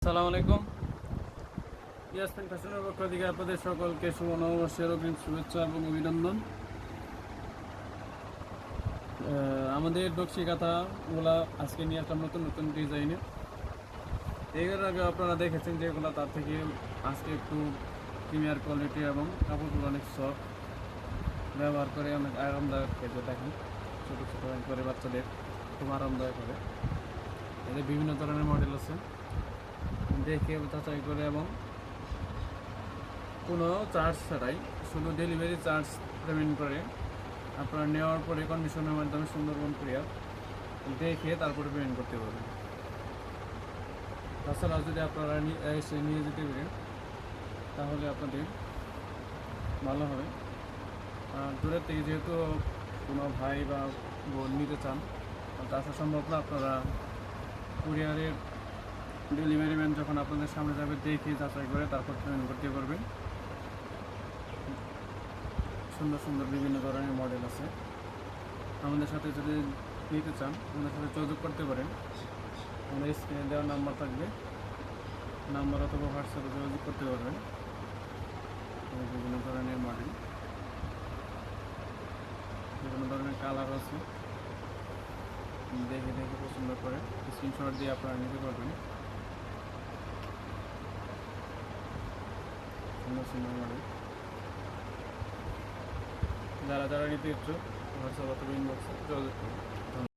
আসসালামু আলাইকুম। ইয়াসমিন ফ্যাশনের পক্ষ থেকে আপনাদের সকলকে শুভ নববর্ষের অগ্রিম শুভেচ্ছা এবং অভিনন্দন। আমাদের নকশি কাঁথাগুলা আজকে নিয়ে আসলাম নতুন নতুন ডিজাইনে। এর আগে আপনারা দেখেছেন যেগুলো, তার থেকে আজকে একটু প্রিমিয়ার কোয়ালিটি এবং কাপড়গুলো অনেক সফট, ব্যবহার করে অনেক আরামদায়ক হয়েছে। দেখেন ছোটো ছোটো করে বাচ্চাদের খুব আরামদায়ক হবে। এদের বিভিন্ন ধরনের মডেল আছে, দেখে যাচাই করে এবং কোনো চার্জ ছাড়াই শুধু ডেলিভারি চার্জ পেমেন্ট করে আপনারা নেওয়ার পরে কন্ডিশনের মাধ্যমে সুন্দরবন কুরিয়ার দেখে তারপরে পেমেন্ট করতে পারবেন। তাছাড়া যদি আপনারা এসে নিয়ে যেতে পারেন তাহলে আপনাদের ভালো হবে। আর দূরের থেকে যেহেতু কোনো ভাই বা বোন নিতে চান, তা আসা সম্ভব না, আপনারা কুরিয়ারের ডেলিভারি ম্যান যখন আপনাদের সামনে যাবে দেখে যাচাই করে তারপর পেমেন্ট করতে পারবেন। সুন্দর সুন্দর বিভিন্ন ধরনের মডেল আছে। আমাদের সাথে যদি নিতে চান আমাদের সাথে যোগাযোগ করতে পারেন। আমাদের স্ক্রিনে দেওয়া নাম্বার থাকবে, নাম্বার অথবা হোয়াটসঅ্যাপে যোগাযোগ করতে পারবেন। বিভিন্ন ধরনের মডেল, বিভিন্ন ধরনের কালার আছে, দেখে দেখে পছন্দ করে স্ক্রিনশট দিয়ে আপনারা নিতে পারবেন। সুন্দর সুন্দর মডেল, যারা যারা নিতে ইচ্ছুক হোয়াটসঅ্যাপ অথবা ইনবক্সে যোগাযোগ করুন।